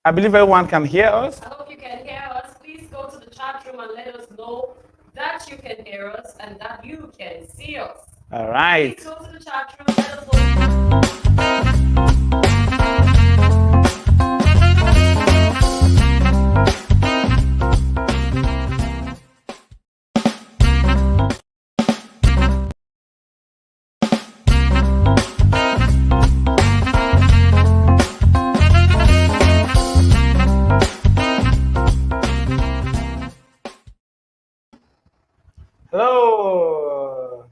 I believe everyone can hear us. I hope you can hear us. Please go to the chat room and let us know that you can hear us and that you can see us. All right. Please go to the chat room, let us know. Hello.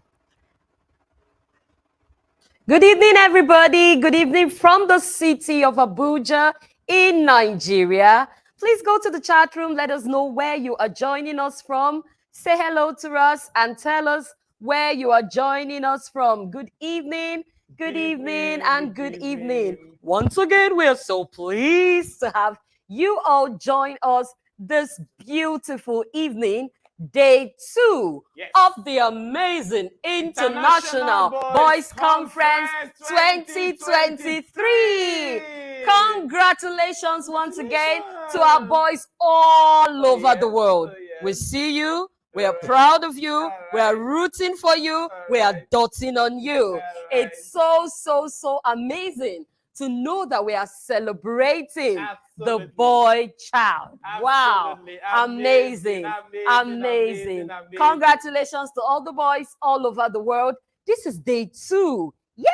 Good evening, everybody. Good evening from the city of Abuja in Nigeria. Please go to the chat room. Let us know where you are joining us from. Say hello to us and tell us where you are joining us from. Good evening, good evening, and good evening. Once again, we are so pleased to have you all join us this beautiful evening. Day 2 of the amazing International Boys Conference 2023. Congratulations once again to our boys all over the world. We see you. We are proud of you. We are rooting for you. We are dotting on you. It's so amazing to know that we are celebrating the boy child. Wow. Amazing. Congratulations to all the boys all over the world. This is day 2. Yeah.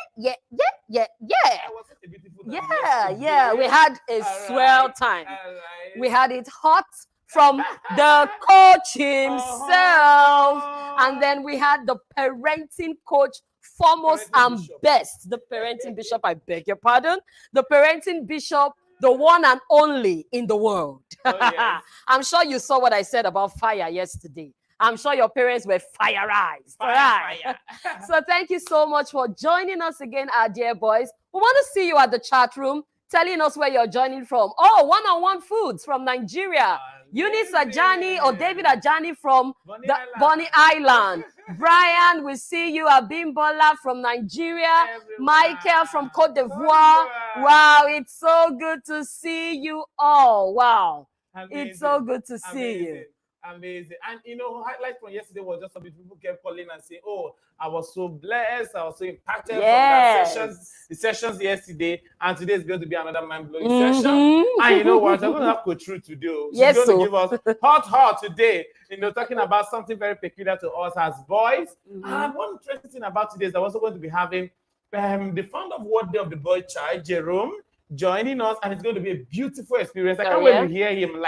We had a swell time. We had it hot from the coach himself. And then we had the parenting coach, foremost and best. The parenting bishop, I beg your pardon. The parenting bishop, the one and only in the world. I'm sure you saw what I said about fire yesterday. I'm sure your parents were fireized. Fire. So thank you so much for joining us again, our dear boys. We want to see you at the chat room, telling us where you're joining from. Oh, one-on-one foods from Nigeria. Eunice Ajani or David Ajani from Bonny Island. Brian, we see you. Abimbola from Nigeria. Michael from Cote d'Ivoire. Wow, it's so good to see you all. Wow. It's so good to see you. Amazing. And highlight from yesterday was just some people kept calling and saying, oh, I was so blessed, I was so impacted from the sessions yesterday, and today is going to be another mind-blowing session. And you know what? I'm going to have Coach Ruth to do. She's going to give us hot today, talking about something very peculiar to us as boys. And one interesting thing about today is that we're also going to be having the founder of World Day of the Boy Child, Jerome, joining us, and it's going to be a beautiful experience. I can't wait to hear him.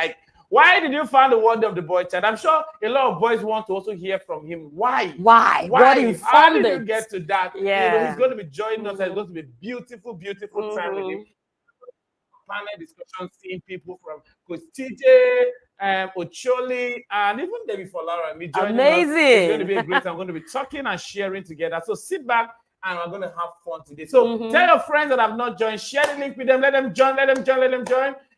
Why did you found the Word of the Boy Child? I'm sure a lot of boys want to also hear from him. Why? What informed How did you get to that? Yeah. He's going to be joining us. It's going to be a beautiful time with him. Panel discussion, seeing people from Coach TJ, Ocholi, and even David Folara and me joining us. It's going to be a great time. I'm going to be talking and sharing together. So sit back and we're going to have fun today. So tell your friends that have not joined, share the link with them, let them join.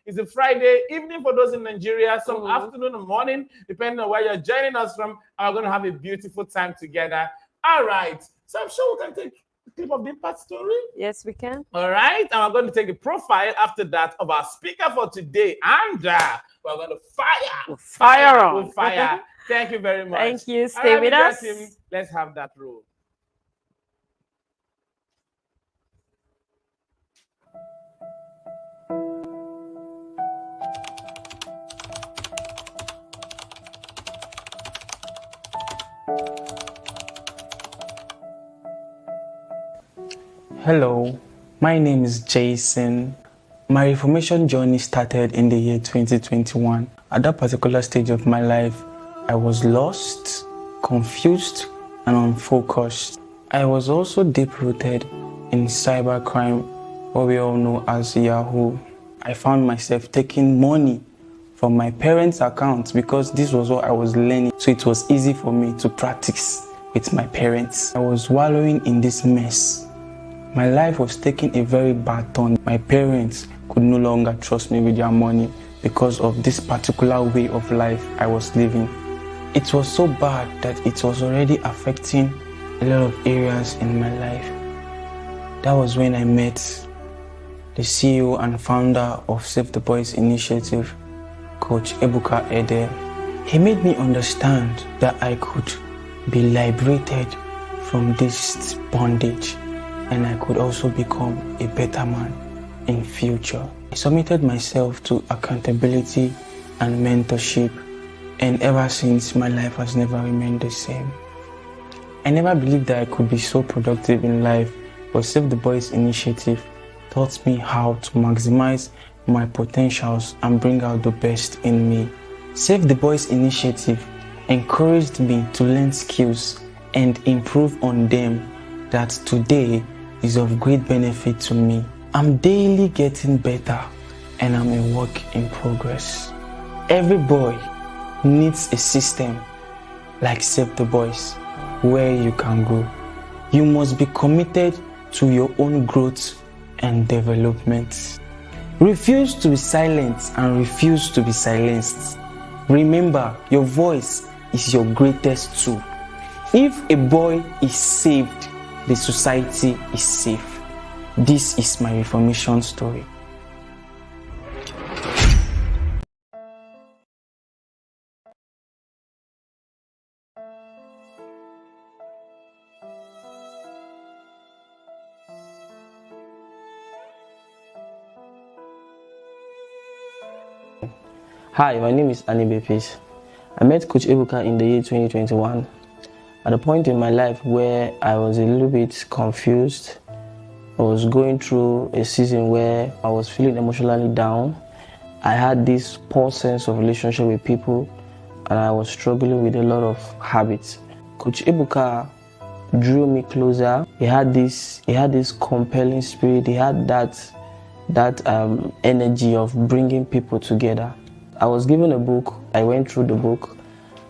It's a Friday evening for those in Nigeria, some afternoon or morning, depending on where you're joining us from. And we're going to have a beautiful time together. All right. So I'm sure we can take a clip of the impact story. Yes, we can. All right. And we're going to take the profile after that of our speaker for today. And we're going to fire. We'll fire. Thank you very much. Thank you. Stay with us. Let's have that roll. Hello, my name is Jason. My Reformation journey started in the year 2021. At that particular stage of my life, I was lost, confused, and unfocused. I was also deep-rooted in cybercrime, what we all know as Yahoo. I found myself taking money from my parents' accounts because this was what I was learning, so it was easy for me to practice. with my parents. I was wallowing in this mess. My life was taking a very bad turn. My parents could no longer trust me with their money because of this particular way of life I was living. It was so bad that it was already affecting a lot of areas in my life. That was when I met the CEO and founder of Save the Boys Initiative, Coach Ebuka Ede. He made me understand that I could be liberated from this bondage and I could also become a better man in future. I submitted myself to accountability and mentorship, and ever since my life has never remained the same. I never believed that I could be so productive in life, but Save the Boys Initiative taught me how to maximize my potentials and bring out the best in me. Save the Boys Initiative encouraged me to learn skills and improve on them that today is of great benefit to me. I'm daily getting better and I'm a work in progress. Every boy needs a system like Save the Boys where you can grow. You must be committed to your own growth and development. Refuse to be silent and refuse to be silenced. Remember, your voice is your greatest tool. If a boy is saved, the society is safe. This is my Reformation story. Hi, my name is Annie Bepis. I met Coach Ebuka in the year 2021 at a point in my life where I was a little bit confused. I was going through a season where I was feeling emotionally down. I had this poor sense of relationship with people and I was struggling with a lot of habits. Coach Ebuka drew me closer. He had this compelling spirit. He had that energy of bringing people together. I was given a book, I went through the book,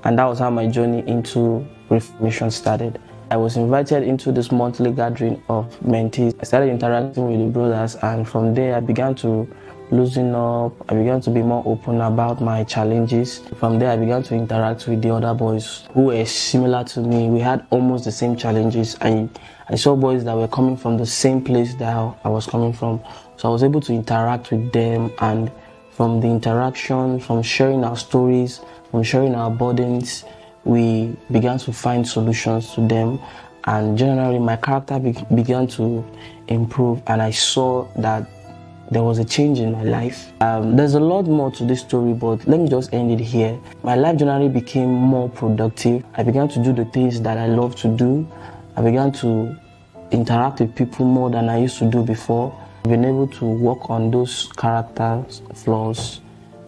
and that was how my journey into Reformation started. I was invited into this monthly gathering of mentees. I started interacting with the brothers, and from there I began to loosen up. I began to be more open about my challenges. From there I began to interact with the other boys who were similar to me. We had almost the same challenges, and I saw boys that were coming from the same place that I was coming from. So I was able to interact with them, and from the interaction, from sharing our stories, from sharing our burdens, we began to find solutions to them. And generally, my character began to improve, and I saw that there was a change in my life. There's a lot more to this story, but let me just end it here. My life generally became more productive. I began to do the things that I love to do. I began to interact with people more than I used to do before. I've been able to work on those character flaws,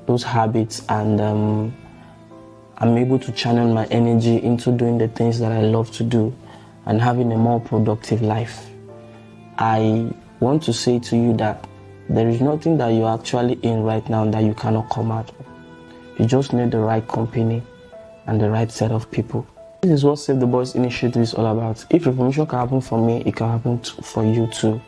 those habits, and I'm able to channel my energy into doing the things that I love to do and having a more productive life. I want to say to you that there is nothing that you're actually in right now that you cannot come out of. You just need the right company and the right set of people. This is what Save the Boys Initiative is all about. If reformation can happen for me, it can happen for you too.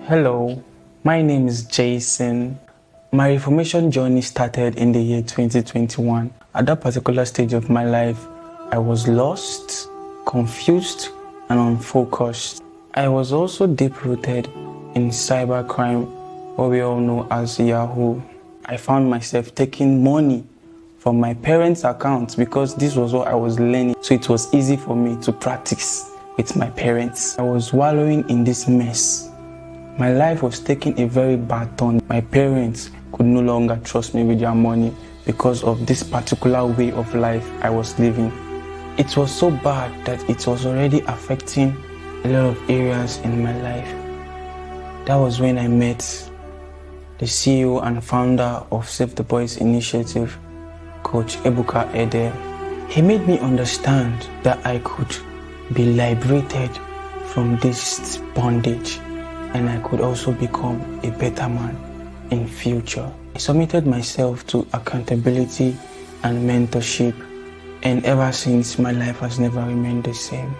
Hello, my name is Jason. My Reformation journey started in the year 2021. At that particular stage of my life, I was lost, confused, and unfocused. I was also deep-rooted in cybercrime, what we all know as Yahoo. I found myself taking money from my parents' accounts because this was what I was learning, so it was easy for me to practice with my parents. I was wallowing in this mess. My life was taking a very bad turn. My parents could no longer trust me with their money because of this particular way of life I was living. It was so bad that it was already affecting a lot of areas in my life. That was when I met the CEO and founder of Save the Boys Initiative, Coach Ebuka Ede. He made me understand that I could be liberated from this bondage and I could also become a better man in future. I submitted myself to accountability and mentorship, and ever since, my life has never remained the same.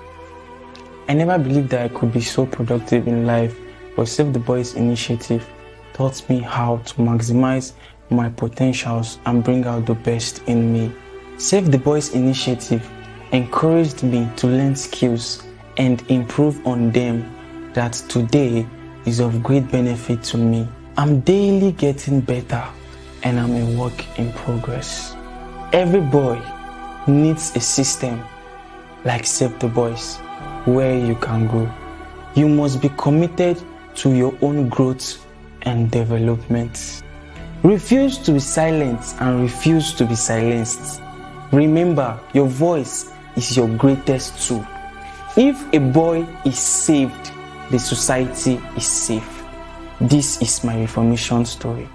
I never believed that I could be so productive in life, but Save the Boys initiative taught me how to maximize my potentials and bring out the best in me. Save the Boys initiative encouraged me to learn skills and improve on them that today is of great benefit to me. I'm daily getting better and I'm a work in progress. Every boy needs a system like Save the Boys where you can grow. You must be committed to your own growth and development. Refuse to be silent and refuse to be silenced. Remember, your voice is your greatest tool. If a boy is saved, the society is safe. This is my Reformation story.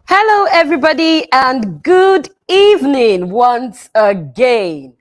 Hello, everybody, and good evening once again.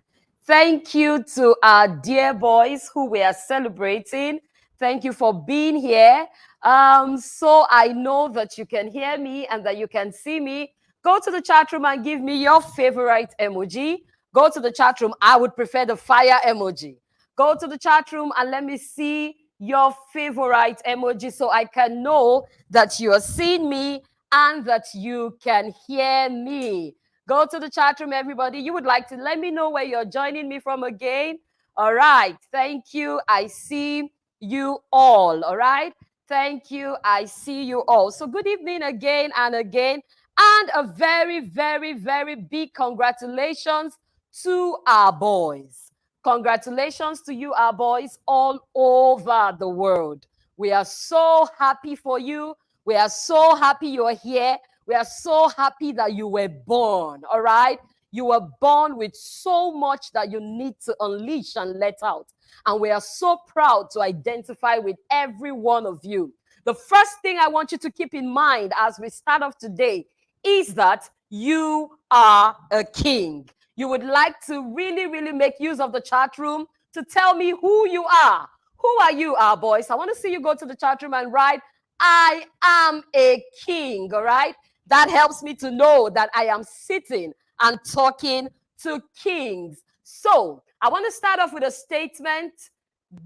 Thank you to our dear boys who we are celebrating. Thank you for being here. So I know that you can hear me and that you can see me. Go to the chat room and give me your favorite emoji. Go to the chat room. I would prefer the fire emoji. Go to the chat room and let me see your favorite emoji so I can know that you are seeing me and that you can hear me. Go to the chat room, everybody. You would like to let me know where you're joining me from again. All right. Thank you. I see you all. All right. Thank you. I see you all. So good evening again and again. And a very, very, very big congratulations to our boys. Congratulations to you, our boys, all over the world. We are so happy for you. We are so happy you are here. We are so happy that you were born, all right? You were born with so much that you need to unleash and let out. And we are so proud to identify with every one of you. The first thing I want you to keep in mind as we start off today is that you are a king. You would like to really, really make use of the chat room to tell me who you are. Who are you, our boys? I want to see you go to the chat room and write, I am a king, all right? That helps me to know that I am sitting and talking to kings. So I want to start off with a statement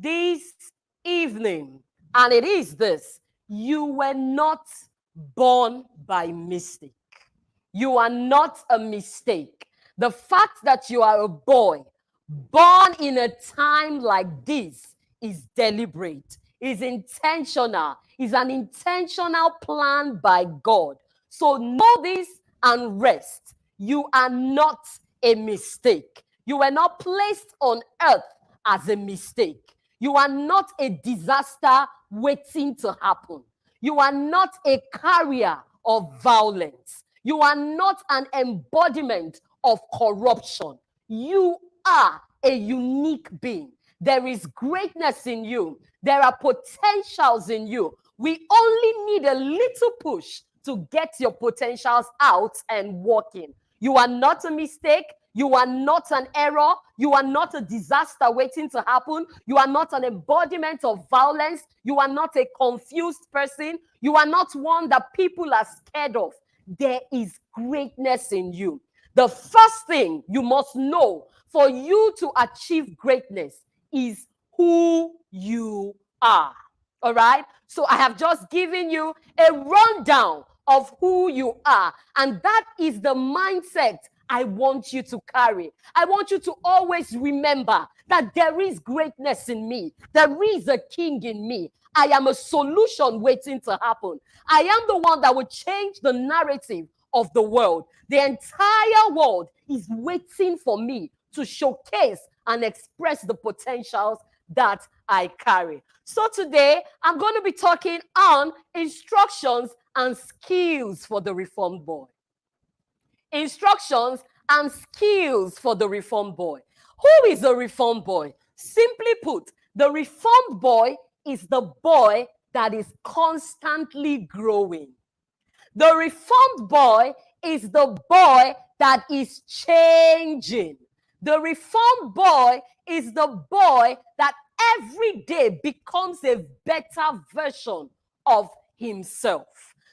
this evening, and it is this: you were not born by mistake. You are not a mistake. The fact that you are a boy born in a time like this is deliberate, is intentional, is an intentional plan by God. So know this and rest. You are not a mistake. You were not placed on earth as a mistake. You are not a disaster waiting to happen. You are not a carrier of violence. You are not an embodiment of corruption. You are a unique being. There is greatness in you. There are potentials in you. We only need a little push to get your potentials out and working. You are not a mistake. You are not an error. You are not a disaster waiting to happen. You are not an embodiment of violence. You are not a confused person. You are not one that people are scared of. There is greatness in you. The first thing you must know for you to achieve greatness is who you are. All right? So I have just given you a rundown of who you are. And that is the mindset I want you to carry. I want you to always remember that there is greatness in me. There is a king in me. I am a solution waiting to happen. I am the one that will change the narrative of the world. The entire world is waiting for me to showcase and express the potentials that I carry. So today, I'm going to be talking on instructions and skills for the reformed boy. Instructions and skills for the reformed boy. Who is a reformed boy? Simply put, the reformed boy is the boy that is constantly growing. The reformed boy is the boy that is changing. The reformed boy is the boy that every day becomes a better version of himself.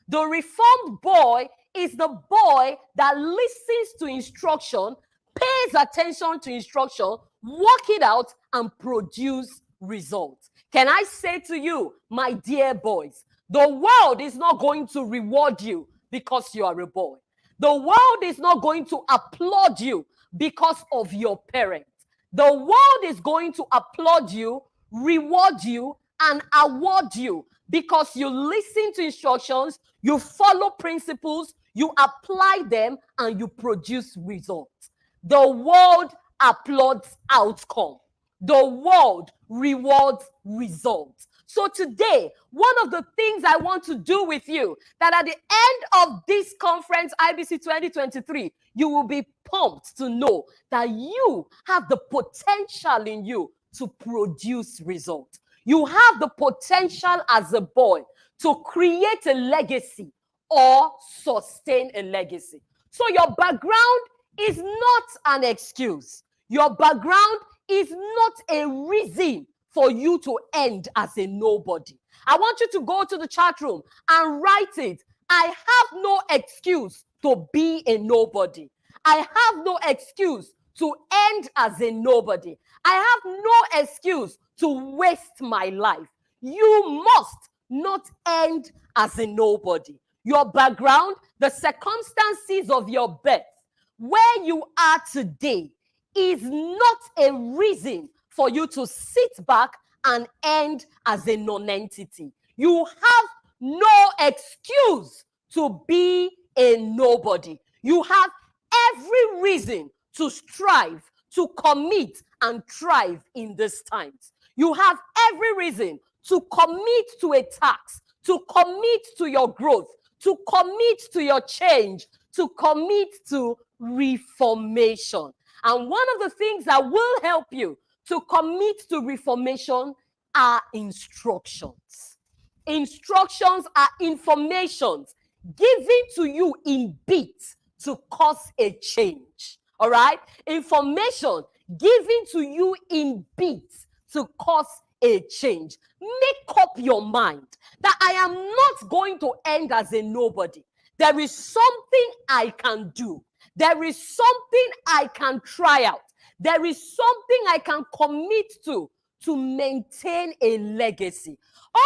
The reformed boy is the boy that listens to instruction, pays attention to instruction, work it out, and produce results. Can I say to you, my dear boys, the world is not going to reward you because you are a boy. The world is not going to applaud you because of your parents. The world is going to applaud you, reward you, and award you because you listen to instructions, you follow principles, you apply them, and you produce results. The world applauds outcome. The world rewards results. So today, one of the things I want to do with you, that at the end of this conference, IBC 2023, you will be pumped to know that you have the potential in you to produce results. You have the potential as a boy to create a legacy or sustain a legacy. So your background is not an excuse. Your background is not a reason for you to end as a nobody. I want you to go to the chat room and write it. I have no excuse to be a nobody. I have no excuse to end as a nobody. I have no excuse to waste my life. You must not end as a nobody. Your background, the circumstances of your birth, where you are today, is not a reason for you to sit back and end as a non-entity. You have no excuse to be a nobody. You have every reason to strive, to commit, and thrive in these times. You have every reason to commit to a task, to commit to your growth, to commit to your change, to commit to reformation. And one of the things that will help you to commit to reformation are instructions. Instructions are informations given to you in bits to cause a change. All right? Information given to you in bits to cause a change. Make up your mind that I am not going to end as a nobody. There is something I can do. There is something I can try out. There is something I can commit to maintain a legacy.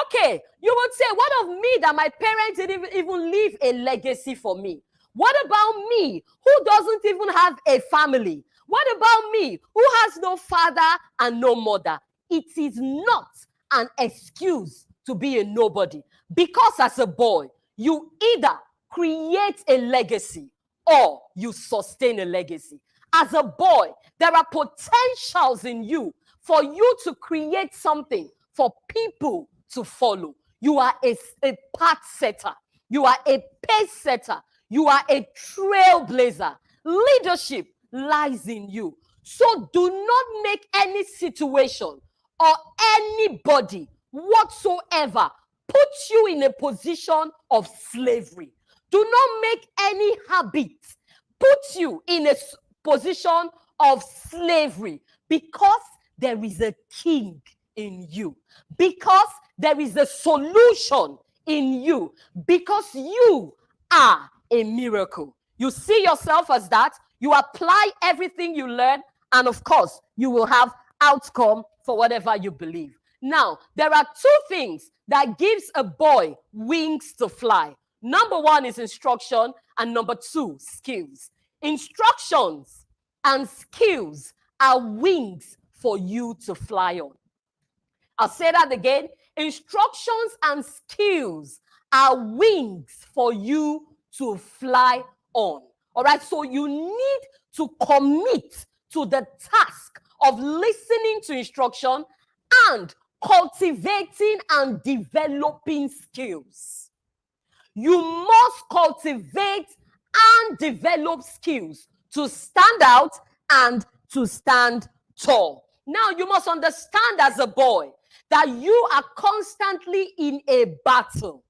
Okay, you would say, what of me that my parents didn't even leave a legacy for me? What about me who doesn't even have a family? What about me who has no father and no mother? It is not an excuse to be a nobody, because as a boy, you either create a legacy or you sustain a legacy. As a boy, there are potentials in you for you to create something for people to follow. You are a path setter. You are a pace setter. You are a trailblazer. Leadership lies in you. So do not make any situation or anybody whatsoever put you in a position of slavery. Do not make any habit put you in a position of slavery, because there is a king in you, because there is a solution in you, because you are a miracle. You see yourself as that, you apply everything you learn, and of course, you will have outcome for whatever you believe. Now, there are two things that gives a boy wings to fly. Number one is instruction, and number two, skills. Instructions and skills are wings for you to fly on. I'll say that again. Instructions and skills are wings for you to fly on. All right, so you need to commit to the task of listening to instruction and cultivating and developing skills. You must cultivate and develop skills to stand out and to stand tall. Now, you must understand as a boy that you are constantly in a battle.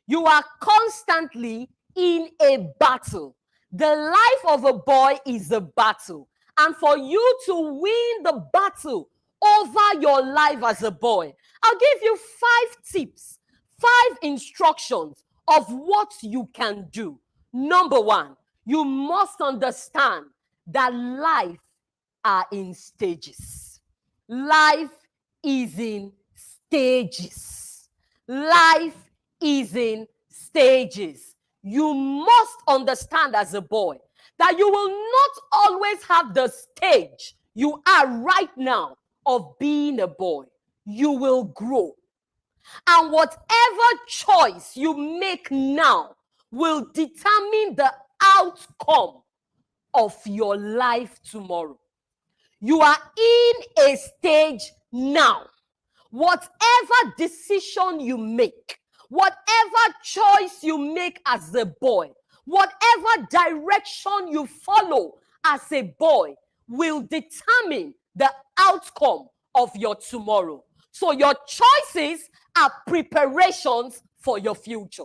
You are constantly in a battle. The life of a boy is a battle. And for you to win the battle over your life as a boy, I'll give you 5 tips, 5 instructions of what you can do. Number 1, you must understand that life are in stages. Life is in stages. Life is in stages. You must understand as a boy that you will not always have the stage you are right now of being a boy. You will grow. And whatever choice you make now will determine the outcome of your life tomorrow. You are in a stage now. Whatever decision you make, whatever choice you make as a boy, whatever direction you follow as a boy will determine the outcome of your tomorrow. So your choices are preparations for your future.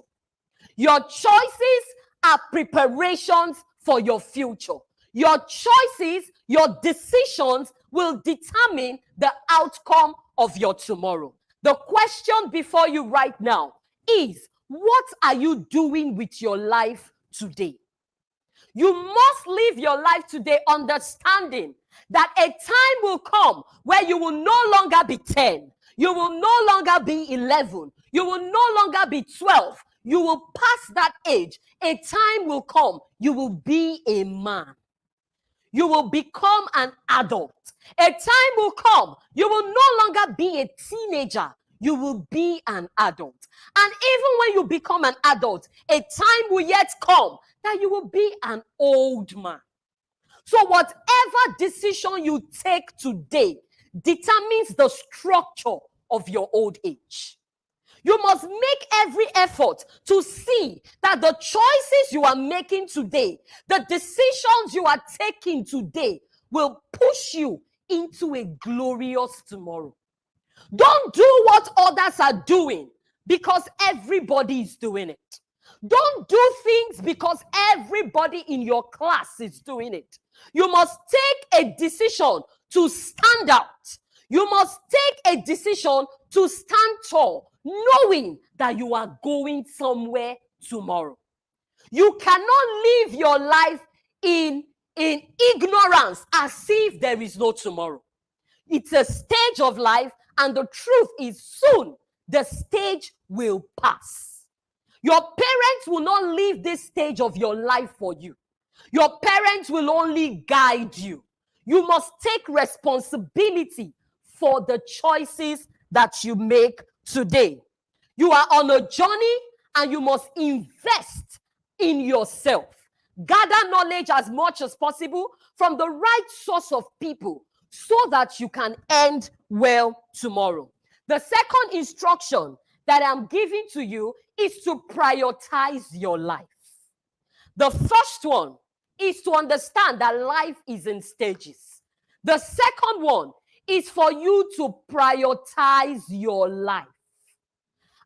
Your choices are preparations for your future. Your choices, your decisions will determine the outcome of your tomorrow. The question before you right now is, what are you doing with your life today? You must live your life today understanding that a time will come where you will no longer be 10. You will no longer be 11. You will no longer be 12. You will pass that age. A time will come. You will be a man. You will become an adult. A time will come. You will no longer be a teenager. You will be an adult. And even when you become an adult, a time will yet come that you will be an old man. So whatever decision you take today determines the structure of your old age. You must make every effort to see that the choices you are making today, the decisions you are taking today will push you into a glorious tomorrow. Don't do what others are doing because everybody is doing it. Don't do things because everybody in your class is doing it. You must take a decision to stand out. You must take a decision to stand tall, knowing that you are going somewhere tomorrow. You cannot live your life in ignorance as if there is no tomorrow. It's a stage of life, and the truth is soon the stage will pass. Your parents will not leave this stage of your life for you. Your parents will only guide you. You must take responsibility for the choices that you make today. You are on a journey and you must invest in yourself. Gather knowledge as much as possible from the right source of people so that you can end well tomorrow. The second instruction that I'm giving to you is to prioritize your life. The first one is to understand that life is in stages. The second one is for you to prioritize your life.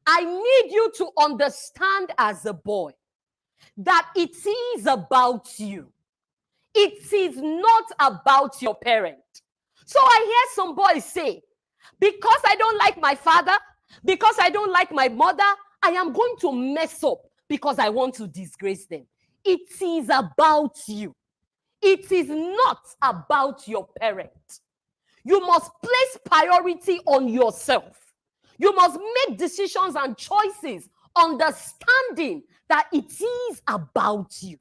I need you to understand as a boy that it is about you. It is not about your parent. So I hear some boys say, because I don't like my father, because I don't like my mother, I am going to mess up because I want to disgrace them. It is about you. It is not about your parent. You must place priority on yourself. You must make decisions and choices understanding that it is about you.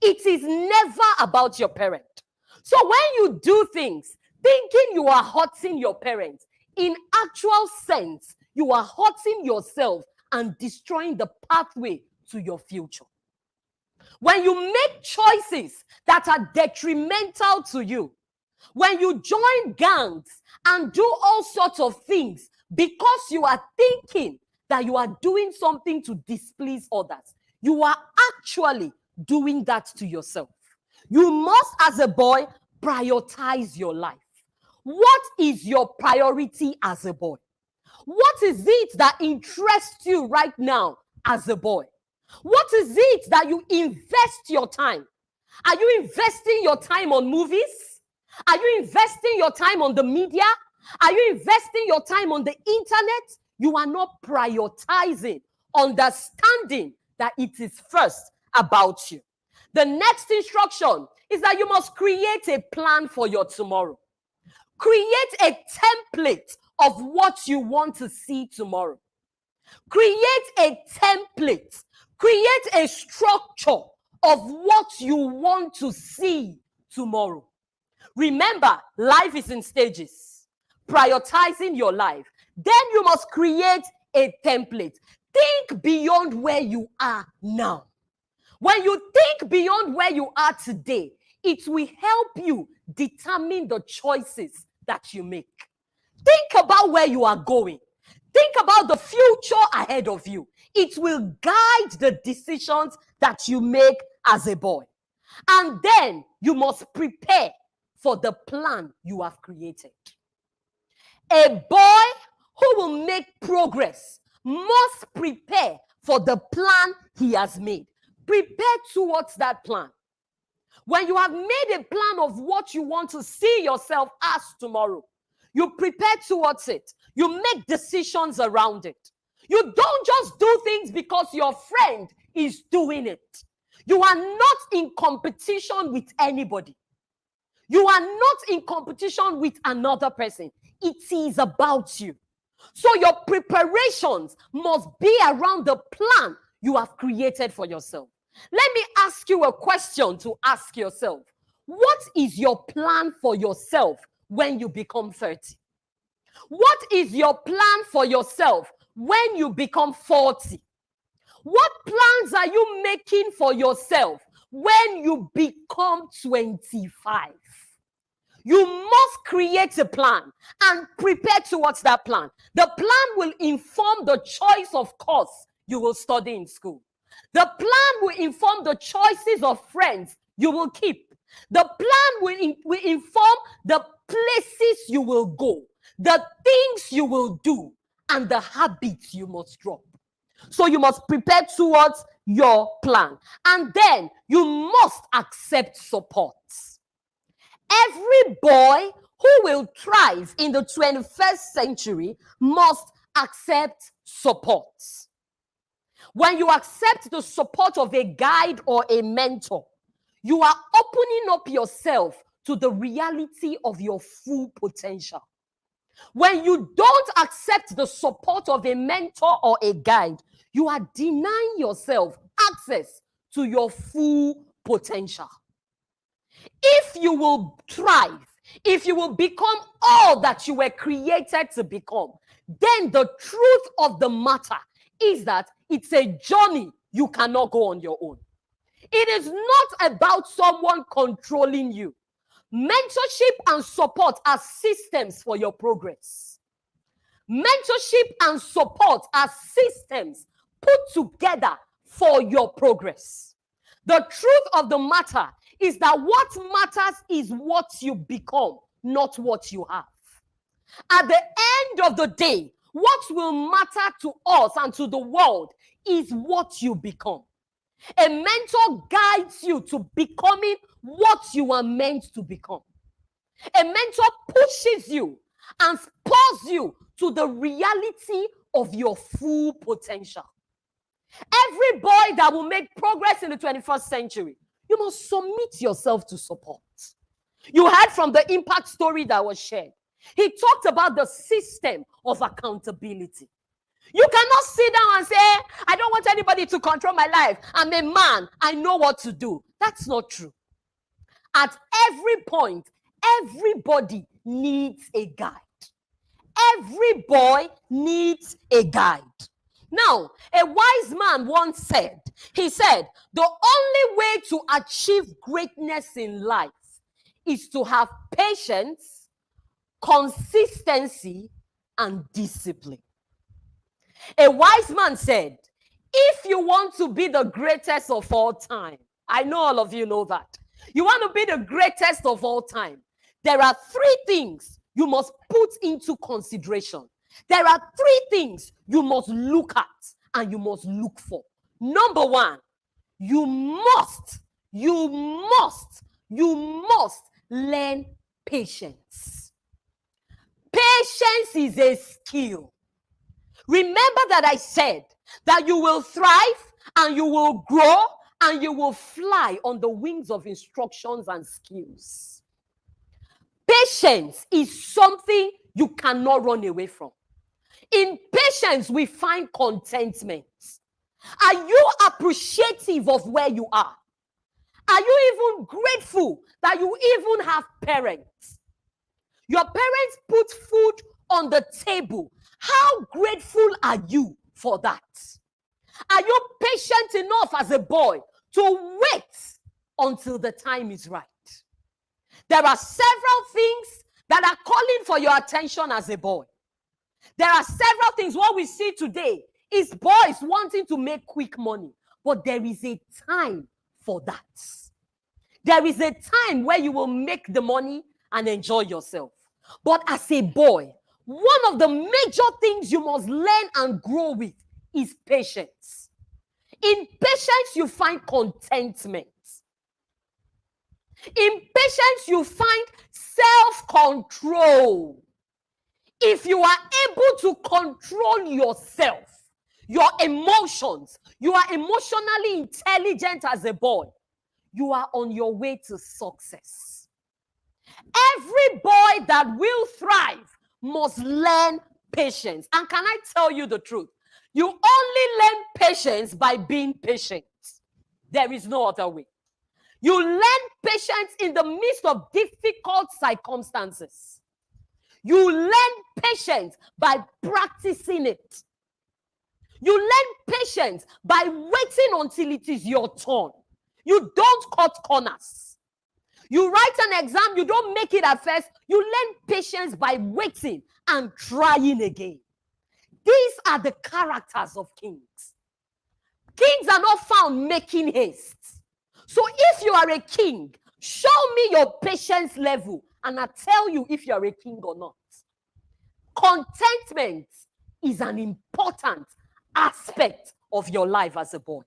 It is never about your parent. So when you do things thinking you are hurting your parents, in actual sense, you are hurting yourself and destroying the pathway to your future. When you make choices that are detrimental to you, when you join gangs and do all sorts of things because you are thinking that you are doing something to displease others, you are actually doing that to yourself. You must, as a boy, prioritize your life. What is your priority as a boy? What is it that interests you right now as a boy? What is it that you invest your time? Are you investing your time on movies? Are you investing your time on the media? Are you investing your time on the internet? You are not prioritizing, understanding that it is first about you. The next instruction is that you must create a plan for your tomorrow. Create a template of what you want to see tomorrow. Create a template. Create a structure of what you want to see tomorrow. Remember, life is in stages. Prioritizing your life. Then you must create a template. Think beyond where you are now. When you think beyond where you are today, it will help you determine the choices that you make. Think about where you are going. Think about the future ahead of you. It will guide the decisions that you make as a boy. And then you must prepare for the plan you have created. A boy who will make progress must prepare for the plan he has made. Prepare towards that plan. When you have made a plan of what you want to see yourself as tomorrow, you prepare towards it. You make decisions around it. You don't just do things because your friend is doing it. You are not in competition with anybody. You are not in competition with another person. It is about you. So your preparations must be around the plan you have created for yourself. Let me ask you a question to ask yourself. What is your plan for yourself when you become 30? What is your plan for yourself when you become 40? What plans are you making for yourself when you become 25? You must create a plan and prepare towards that plan. The plan will inform the choice of course you will study in school. The plan will inform the choices of friends you will keep. The plan will inform the places you will go, the things you will do, and the habits you must drop. So you must prepare towards your plan. And then you must accept support. Every boy who will thrive in the 21st century must accept support. When you accept the support of a guide or a mentor, you are opening up yourself to the reality of your full potential. When you don't accept the support of a mentor or a guide, you are denying yourself access to your full potential. If you will thrive, if you will become all that you were created to become, then the truth of the matter is that it's a journey you cannot go on your own. It is not about someone controlling you. Mentorship and support are systems for your progress. Mentorship and support are systems put together for your progress. The truth of the matter is that what matters is what you become, not what you have. At the end of the day, what will matter to us and to the world is what you become. A mentor guides you to becoming what you are meant to become. A mentor pushes you and spurs you to the reality of your full potential. Every boy that will make progress in the 21st century, you must submit yourself to support. You heard from the impact story that was shared. He talked about the system of accountability. You cannot sit down and say, I don't want anybody to control my life. I'm a man. I know what to do. That's not true. At every point, everybody needs a guide. Every boy needs a guide. Now, a wise man once said, he said, the only way to achieve greatness in life is to have patience, consistency, and discipline. A wise man said, if you want to be the greatest of all time, I know all of you know that. You want to be the greatest of all time. There are three things you must put into consideration. There are three things you must look at and you must look for. Number one, you must learn patience. Patience is a skill. Remember that I said that you will thrive and you will grow and you will fly on the wings of instructions and skills. Patience is something you cannot run away from. In patience, we find contentment. Are you appreciative of where you are? Are you even grateful that you even have parents? Your parents put food on the table. How grateful are you for that? Are you patient enough as a boy to wait until the time is right? There are several things that are calling for your attention as a boy. There are several things. What we see today is boys wanting to make quick money, but there is a time for that. There is a time where you will make the money and enjoy yourself. But as a boy, one of the major things you must learn and grow with is patience. In patience, you find contentment. In patience, you find self-control. If you are able to control yourself, your emotions, you are emotionally intelligent as a boy, you are on your way to success. Every boy that will thrive must learn patience. And can I tell you the truth? You only learn patience by being patient. There is no other way. You learn patience in the midst of difficult circumstances. You learn patience by practicing it. You learn patience by waiting until it is your turn. You don't cut corners. You write an exam, you don't make it at first. You learn patience by waiting and trying again. These are the characters of kings. Kings are not found making haste. So if you are a king, show me your patience level and I'll tell you if you are a king or not. Contentment is an important aspect of your life as a boy.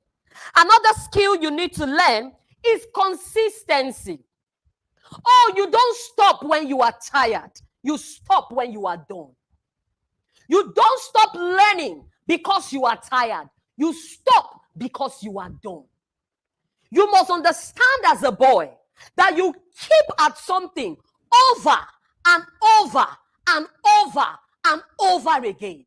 Another skill you need to learn is consistency. Oh, you don't stop when you are tired. You stop when you are done. You don't stop learning because you are tired. You stop because you are done. You must understand as a boy that you keep at something over and over and over and over again.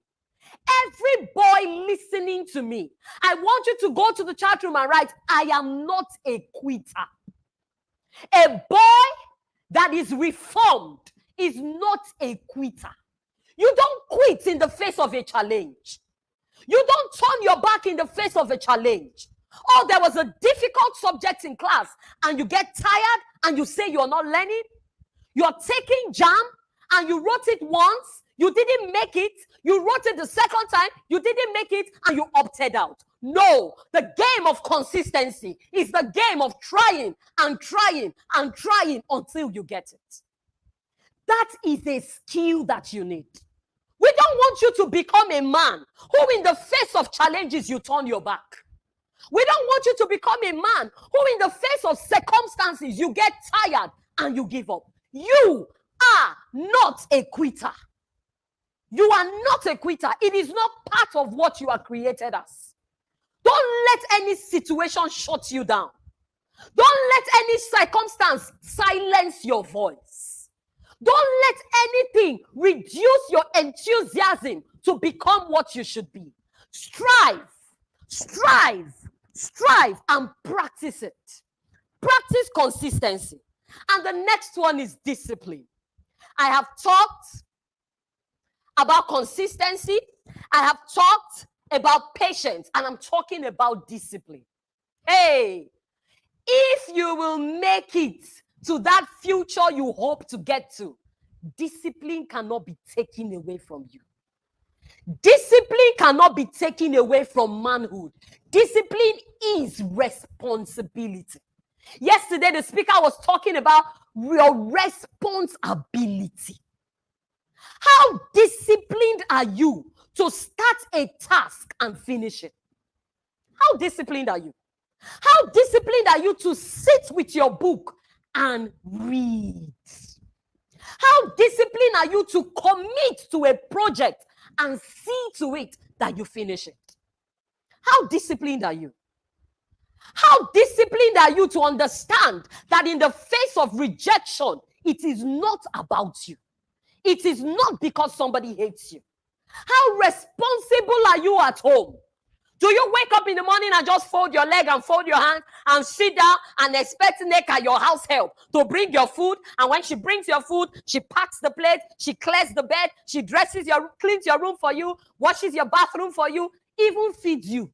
Every boy listening to me, I want you to go to the chat room and write, I am not a quitter. A boy that is reformed is not a quitter. You don't quit in the face of a challenge. You don't turn your back in the face of a challenge. Oh, there was a difficult subject in class and you get tired and you say you're not learning. You're taking jam and you wrote it once, you didn't make it. You wrote it the second time, you didn't make it, and you opted out. No, the game of consistency is the game of trying and trying and trying until you get it. That is a skill that you need. We don't want you to become a man who in the face of challenges you turn your back. We don't want you to become a man who in the face of circumstances you get tired and you give up. You are not a quitter. You are not a quitter. It is not part of what you are created as. Don't let any situation shut you down. Don't let any circumstance silence your voice. Don't let anything reduce your enthusiasm to become what you should be. Strive, strive, strive, and practice it. Practice consistency. And the next one is discipline. I have talked about consistency. I have talked about patience, and I'm talking about discipline. Hey, if you will make it to that future you hope to get to, discipline cannot be taken away from you. Discipline cannot be taken away from manhood. Discipline is responsibility. Yesterday, the speaker was talking about your responsibility. How disciplined are you to start a task and finish it? How disciplined are you? How disciplined are you to sit with your book and read? How disciplined are you to commit to a project and see to it that you finish it? How disciplined are you? How disciplined are you to understand that in the face of rejection, it is not about you? It is not because somebody hates you. How responsible are you at home? Do you wake up in the morning and just fold your leg and fold your hand and sit down and expect Neka, your house help, to bring your food? And when she brings your food, she packs the plate, she clears the bed, she cleans your room for you, washes your bathroom for you, even feeds you.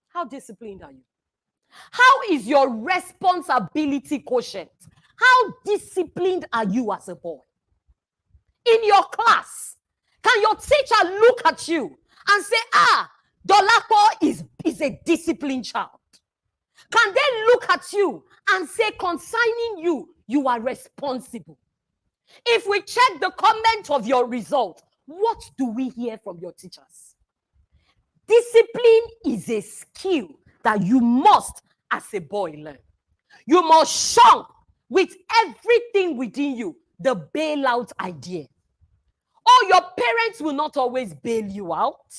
How disciplined are you? How is your responsibility quotient? How disciplined are you as a boy? In your class, can your teacher look at you and say, Dolapo is a disciplined child? Can they look at you and say, concerning you, you are responsible? If we check the comment of your result, what do we hear from your teachers? Discipline is a skill that you must, as a boy, learn. You must shun with everything within you the bailout idea. Oh, your parents will not always bail you out.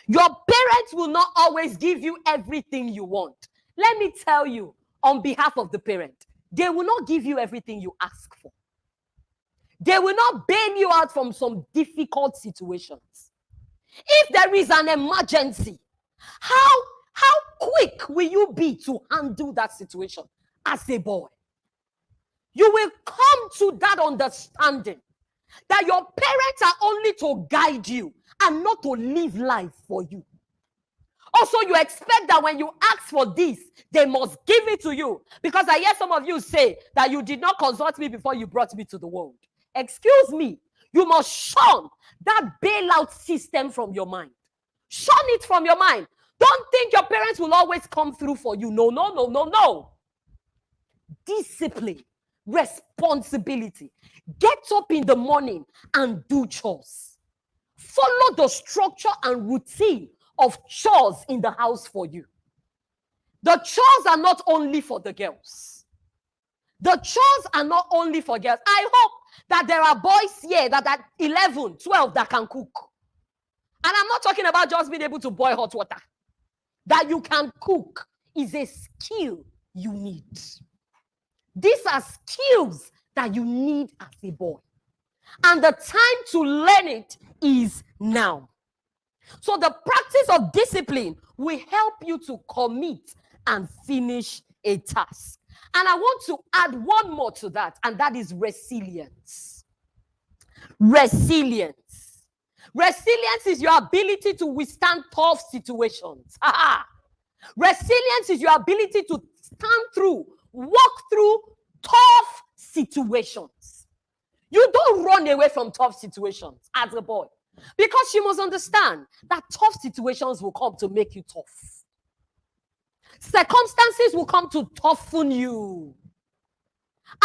Your parents will not always give you everything you want. Let me tell you, on behalf of the parent, they will not give you everything you ask for. They will not bail you out from some difficult situations. If there is an emergency, how quick will you be to handle that situation as a boy? You will come to that understanding that your parents are only to guide you and not to live life for you. Also, you expect that when you ask for this, they must give it to you. Because I hear some of you say that you did not consult me before you brought me to the world. Excuse me, you must shun that bailout system from your mind. Shun it from your mind. Don't think your parents will always come through for you. No, no, no, no, no. Discipline, responsibility. Get up in the morning and do chores. Follow the structure and routine of chores in the house for you. The chores are not only for the girls. The chores are not only for girls. I hope that there are boys here that are 11, 12 that can cook. And I'm not talking about just being able to boil hot water. That you can cook is a skill you need. These are skills that you need as a boy. And the time to learn it is now. So the practice of discipline will help you to commit and finish a task. And I want to add one more to that, and that is resilience. Resilience. Resilience is your ability to withstand tough situations. Resilience is your ability to stand through, walk through tough situations. You don't run away from tough situations as a boy, because you must understand that tough situations will come to make you tough. Circumstances will come to toughen you.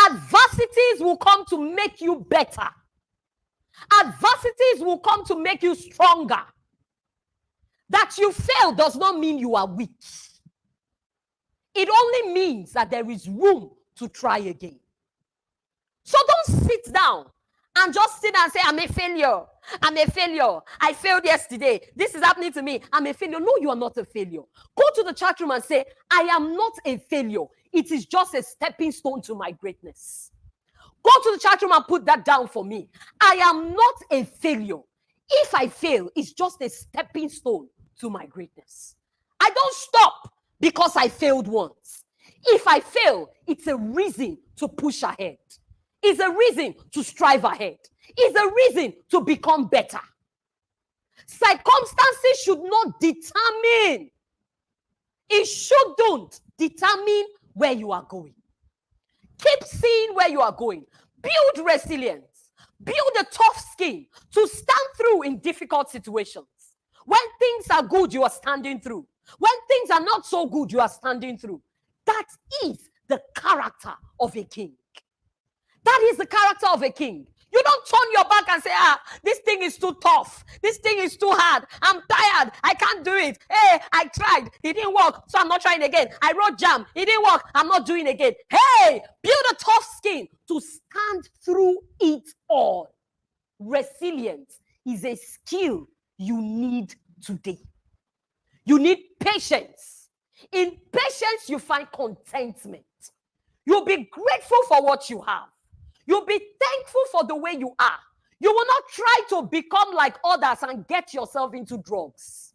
Adversities will come to make you better. Adversities will come to make you stronger. That you fail does not mean you are weak. It only means that there is room to try again. So don't sit down and just sit and say, I'm a failure. I'm a failure. I failed yesterday. This is happening to me. I'm a failure. No, you are not a failure. Go to the chat room and say, I am not a failure. It is just a stepping stone to my greatness. Go to the chat room and put that down for me. I am not a failure. If I fail, it's just a stepping stone to my greatness. I don't stop because I failed once. If I fail, it's a reason to push ahead. is a reason to strive ahead. Is a reason to become better. Circumstances should not determine. It shouldn't determine where you are going. Keep seeing where you are going. Build resilience. Build a tough skin to stand through in difficult situations. When things are good, you are standing through. When things are not so good, you are standing through. That is the character of a king. That is the character of a king. You don't turn your back and say, this thing is too tough. This thing is too hard. I'm tired. I can't do it. Hey, I tried. It didn't work, so I'm not trying again. I wrote jam. It didn't work. I'm not doing it again. Hey, build a tough skin to stand through it all. Resilience is a skill you need today. You need patience. In patience, you find contentment. You'll be grateful for what you have. You'll be thankful for the way you are. You will not try to become like others and get yourself into drugs.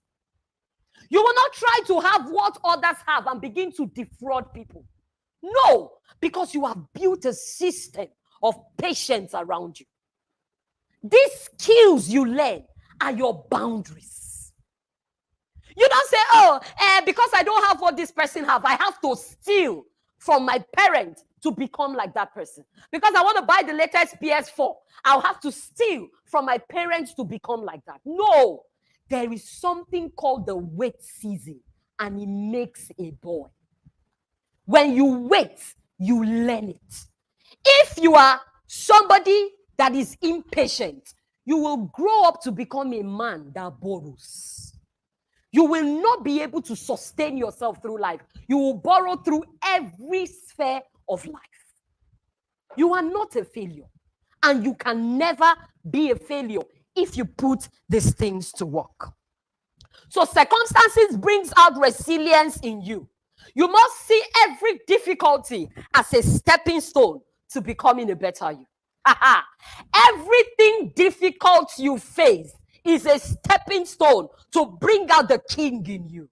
You will not try to have what others have and begin to defraud people. No, because you have built a system of patience around you. These skills you learn are your boundaries. You don't say, because I don't have what this person have, I have to steal from my parents to become like that person. Because I want to buy the latest PS4, I'll have to steal from my parents to become like that. No, there is something called the wait season, and it makes a boy. When you wait, you learn it. If you are somebody that is impatient, you will grow up to become a man that borrows. You will not be able to sustain yourself through life. You will borrow through every sphere of life. You are not a failure, and you can never be a failure if you put these things to work. So circumstances brings out resilience in you. You must see every difficulty as a stepping stone to becoming a better you. Everything difficult you face is a stepping stone to bring out the king in you.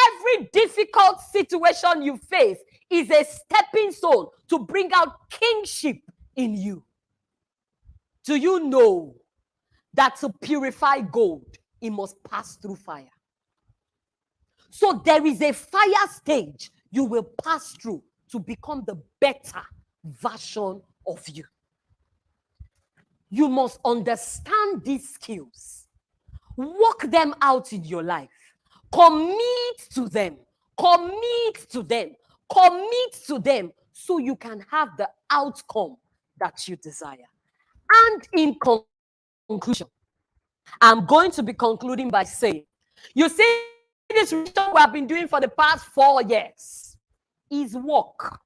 Every difficult situation you face is a stepping stone to bring out kingship in you. Do you know that to purify gold, it must pass through fire? So there is a fire stage you will pass through to become the better version of you. You must understand these skills. Work them out in your life. Commit to them. Commit to them. Commit to them so you can have the outcome that you desire. And in conclusion, I'm going to be concluding by saying, you see, this research we have been doing for the past 4 years is work.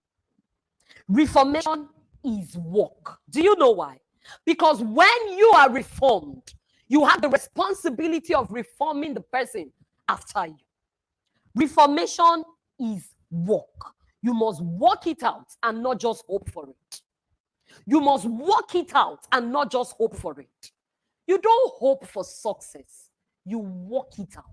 Reformation is work. Do you know why? Because when you are reformed, you have the responsibility of reforming the person after you. Reformation is work. You must work it out and not just hope for it. You must work it out and not just hope for it. You don't hope for success. You work it out.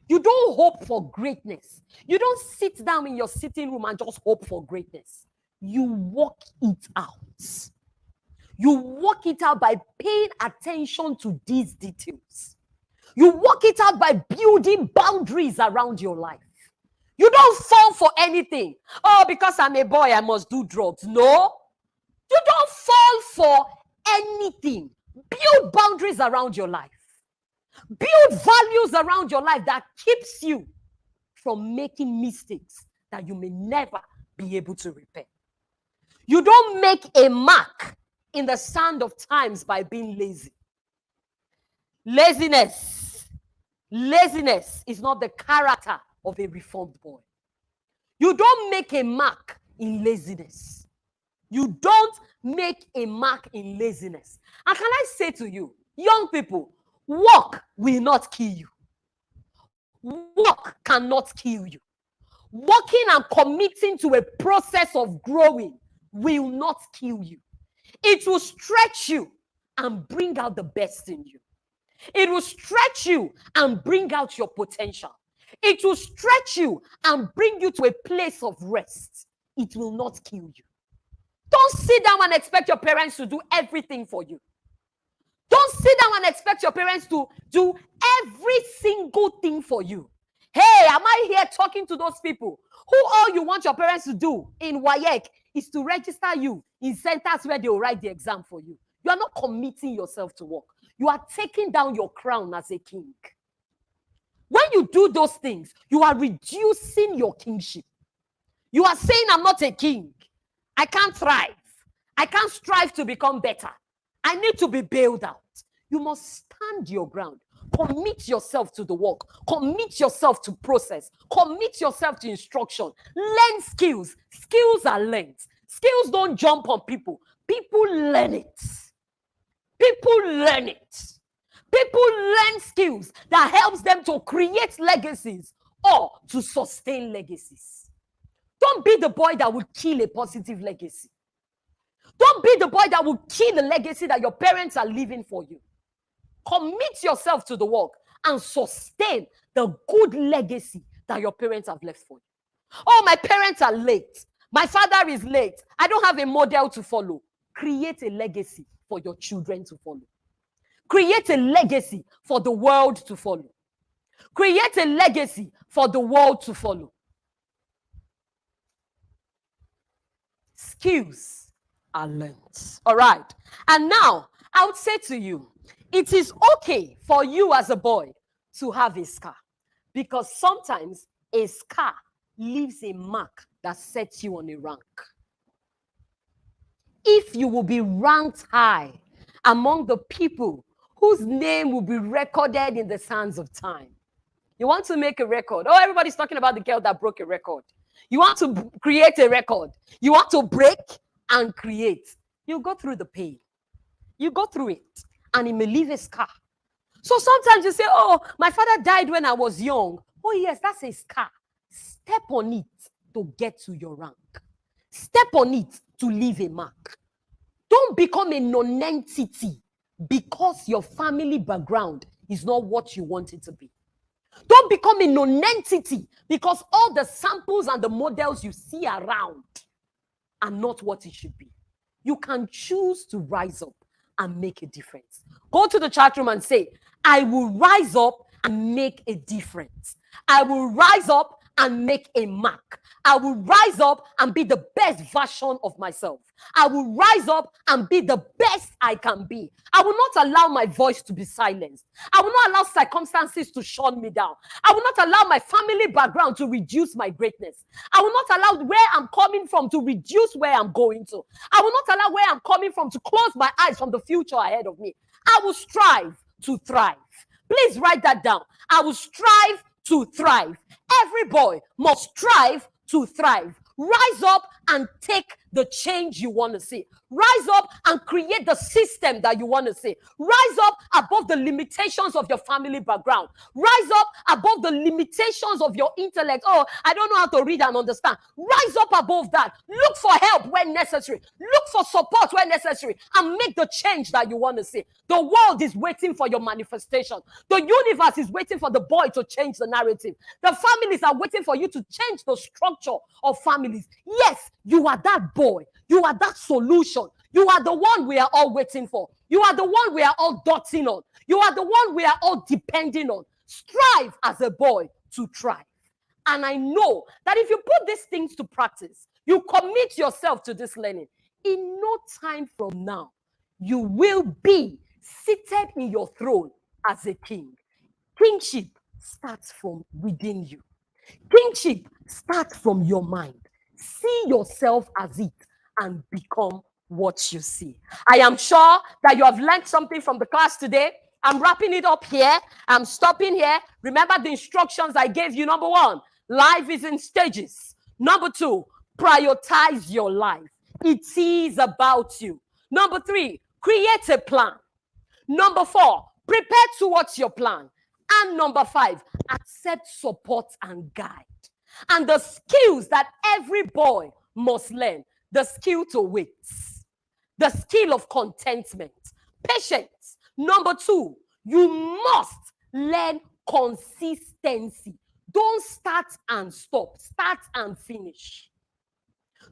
You don't hope for greatness. You don't sit down in your sitting room and just hope for greatness. You work it out. You work it out by paying attention to these details. You work it out by building boundaries around your life. You don't fall for anything. Oh, because I'm a boy, I must do drugs. No. You don't fall for anything. Build boundaries around your life. Build values around your life that keeps you from making mistakes that you may never be able to repair. You don't make a mark in the sand of times by being lazy. Laziness is not the character of a reformed boy. You don't make a mark in laziness. You don't make a mark in laziness. And can I say to you, young people, work will not kill you. Work cannot kill you. Working and committing to a process of growing will not kill you. It will stretch you and bring out the best in you. It will stretch you and bring out your potential. It will stretch you and bring you to a place of rest. It will not kill you. Don't Don't sit down and expect your parents to do everything for you. Don't sit down and expect your parents to do every single thing for you. Hey, am I here talking to those people who all you want your parents to do in WAEC is to register you in centers where they will write the exam for you? You are not committing yourself to work. You are taking down your crown as a king. When you do those things, you are reducing your kingship. You are saying, I'm not a king. I can't thrive. I can't strive to become better. I need to be bailed out. You must stand your ground. Commit yourself to the work. Commit yourself to process. Commit yourself to instruction. Learn skills. Skills are learned. Skills don't jump on people. People learn it. People learn it. People learn skills that helps them to create legacies or to sustain legacies. Don't be the boy that will kill a positive legacy. Don't be the boy that will kill the legacy that your parents are leaving for you. Commit yourself to the work and sustain the good legacy that your parents have left for you. Oh, my parents are late. My father is late. I don't have a model to follow. Create a legacy for your children to follow. Create a legacy for the world to follow. Create a legacy for the world to follow. Skills are learned. All right. And now, I would say to you, it is okay for you as a boy to have a scar, because sometimes a scar leaves a mark that sets you on a rank. If you will be ranked high among the people whose name will be recorded in the sands of time. You want to make a record. Oh, everybody's talking about the girl that broke a record. You want to create a record. You want to break and create. You go through the pain. You go through it, and it may leave a scar. So sometimes you say, oh, my father died when I was young. Oh, yes, that's a scar. Step on it to get to your rank. Step on it to leave a mark. Don't become a non-entity because your family background is not what you want it to be. Don't become a non-entity because all the samples and the models you see around are not what it should be. You can choose to rise up and make a difference. Go to the chat room and say, I will rise up and make a difference. I will rise up and make a mark. I will rise up and be the best version of myself. I will rise up and be the best I can be. I will not allow my voice to be silenced. I will not allow circumstances to shut me down. I will not allow my family background to reduce my greatness. I will not allow where I'm coming from to reduce where I'm going to. I will not allow where I'm coming from to close my eyes from the future ahead of me. I will strive to thrive. Please write that down. I will strive to thrive. Every boy must strive to thrive. Rise up and take the change you want to see. Rise up and create the system that you want to see. Rise up above the limitations of your family background. Rise up above the limitations of your intellect. Oh, I don't know how to read and understand. Rise up above that. Look for help when necessary. Look for support when necessary, and make the change that you want to see. The world is waiting for your manifestation. The universe is waiting for the boy to change the narrative. The families are waiting for you to change the structure of families. Yes, you are that boy. You are that solution. You are the one we are all waiting for. You are the one we are all dotting on. You are the one we are all depending on. Strive as a boy to thrive. And I know that if you put these things to practice, you commit yourself to this learning, in no time from now, you will be seated in your throne as a king. Kingship starts from within you. Kingship starts from your mind. See yourself as it and become what you see. I am sure that you have learned something from the class today. I'm wrapping it up here. I'm stopping here. Remember the instructions I gave you. Number one, life is in stages. Number two, prioritize your life. It is about you. Number three, create a plan. Number four, prepare towards your plan. And number five, accept support and guide. And the skills that every boy must learn: the skill to wait, the skill of contentment, patience. Number two, you must learn consistency. Don't start and stop. Start and finish.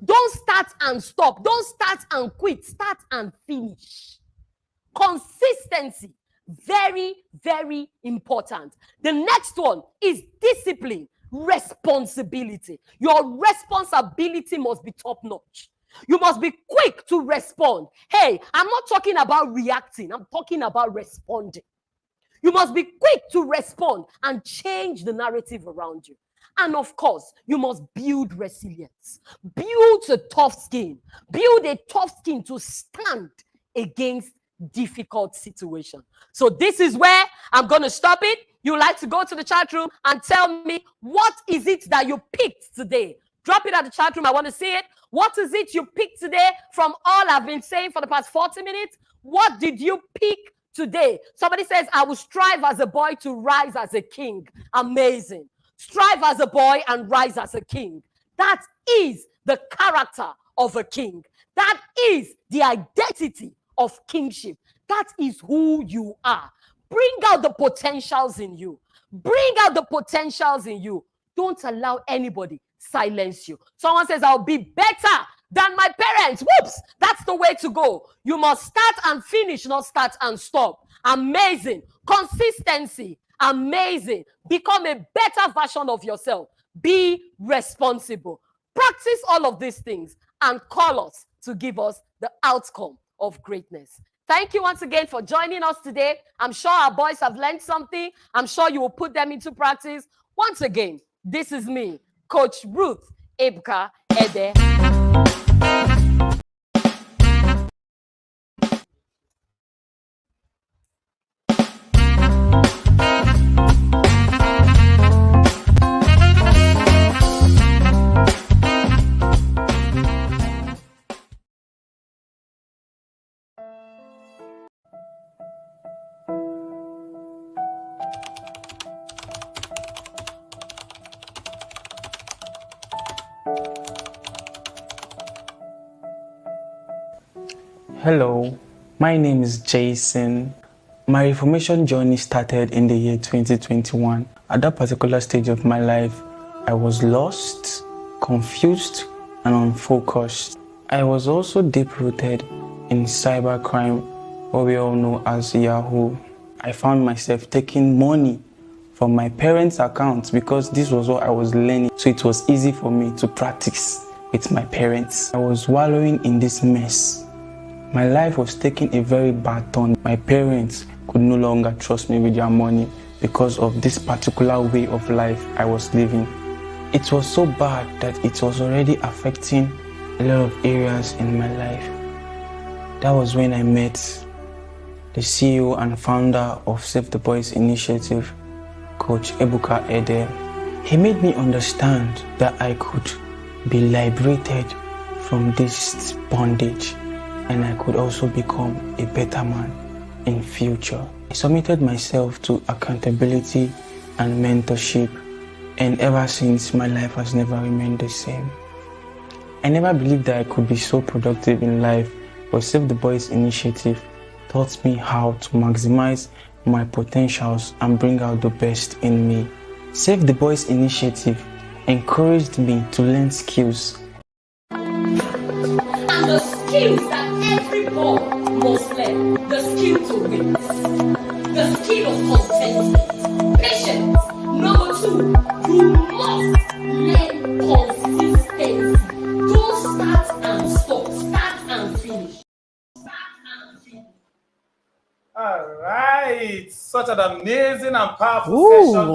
Don't start and stop. Don't start and quit. Start and finish. Consistency. Very, very important. The next one is discipline. Responsibility. Your responsibility must be top notch. You must be quick to respond. Hey, I'm not talking about reacting. I'm talking about responding. You must be quick to respond and change the narrative around you. And of course, you must build resilience. Build a tough skin. Build a tough skin to stand against difficult situations. So this is where I'm going to stop it. You like to go to the chat room and tell me, what is it that you picked today? Drop it at the chat room. I want to see it. What is it you picked today from all I've been saying for the past 40 minutes? What did you pick today? Somebody says, I will strive as a boy to rise as a king. Amazing. Strive as a boy and rise as a king. That is the character of a king. That is the identity of kingship. That is who you are. Bring out the potentials in you. Bring out the potentials in you. Don't allow anybody silence you. Someone says, I'll be better than my parents. Whoops, that's the way to go. You must start and finish, not start and stop. Amazing. Consistency. Amazing. Become a better version of yourself. Be responsible. Practice all of these things and call us to give us the outcome of greatness. Thank you once again for joining us today. I'm sure our boys have learned something. I'm sure you will put them into practice. Once again, this is me, Coach Ruth Ebuka Ede. Hello, my name is Jason. My Reformation journey started in the year 2021. At that particular stage of my life, I was lost, confused, and unfocused. I was also deep-rooted in cybercrime, what we all know as Yahoo. I found myself taking money from my parents' accounts because this was what I was learning, so it was easy for me to practice with my parents. I was wallowing in this mess. My life was taking a very bad turn. My parents could no longer trust me with their money because of this particular way of life I was living. It was so bad that it was already affecting a lot of areas in my life. That was when I met the CEO and founder of Save the Boys Initiative, Coach Ebuka Ede. He made me understand that I could be liberated from this bondage, and I could also become a better man in future. I submitted myself to accountability and mentorship, and ever since, my life has never remained the same. I never believed that I could be so productive in life, but Save the Boys Initiative taught me how to maximize my potentials and bring out the best in me. Save the Boys Initiative encouraged me to learn skills. And the skills that every boy must learn. The skill to win. The skill of contentment. Patience. Number 2, you must learn consistency. Don't start and stop. Start and finish. All right. Such an amazing and powerful session.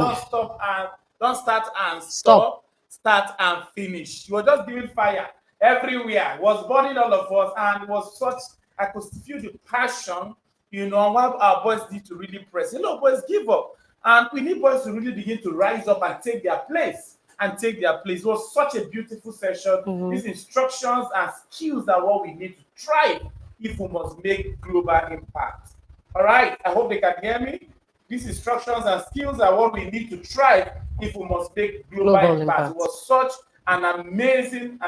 Don't start and stop. Start and finish. You were just giving fire everywhere. It was burning all of us, and it was such, I could feel the passion, what our boys need to really press. Boys give up. And we need boys to really begin to rise up and take their place. It was such a beautiful session. These instructions and skills are what we need to thrive if we must make global impact. All right, I hope they can hear me. These instructions and skills are what we need to thrive if we must make global impact. It was such an amazing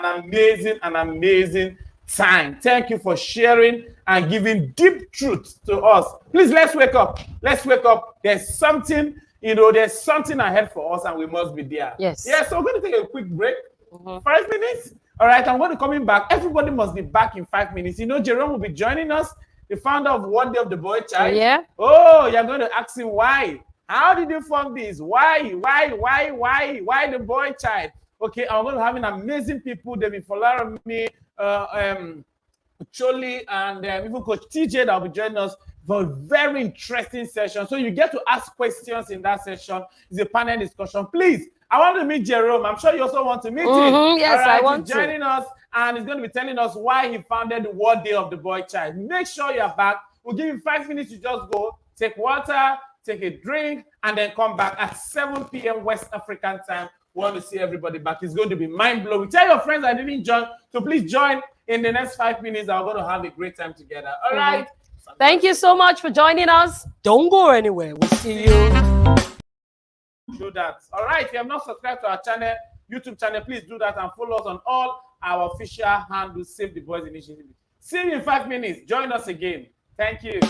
time. Thank you for sharing and giving deep truth to us. Please, let's wake up. There's something, ahead for us, and we must be there. Yes. Yeah, so we're going to take a quick break. 5 minutes. All right, I'm going to coming back. Everybody must be back in 5 minutes. You know, Jerome will be joining us, the founder of One Day of the Boy Child. Yeah. Oh, you're going to ask him why. How did you form this? Why the boy child? Okay, I'm going to have an amazing people. They've been following me, Choli, and even Coach TJ that will be joining us for a very interesting session. So you get to ask questions in that session. It's a panel discussion. Please, I want to meet Jerome. I'm sure you also want to meet him. Yes, all right, I want he's joining us, and he's going to be telling us why he founded the World Day of the Boy Child. Make sure you're back. We'll give you 5 minutes to just go, take water, take a drink, and then come back at 7 p.m. West African time. We want to see everybody back. It's going to be mind-blowing. Tell your friends that didn't join to please join in the next 5 minutes. We're going to have a great time together. All right. Thank you so much for joining us. Don't go anywhere. We'll see you. Do that. All right. If you have not subscribed to our channel, YouTube channel, please do that and follow us on all our official handles, Save the Boys Initiative. See you in 5 minutes. Join us again. Thank you.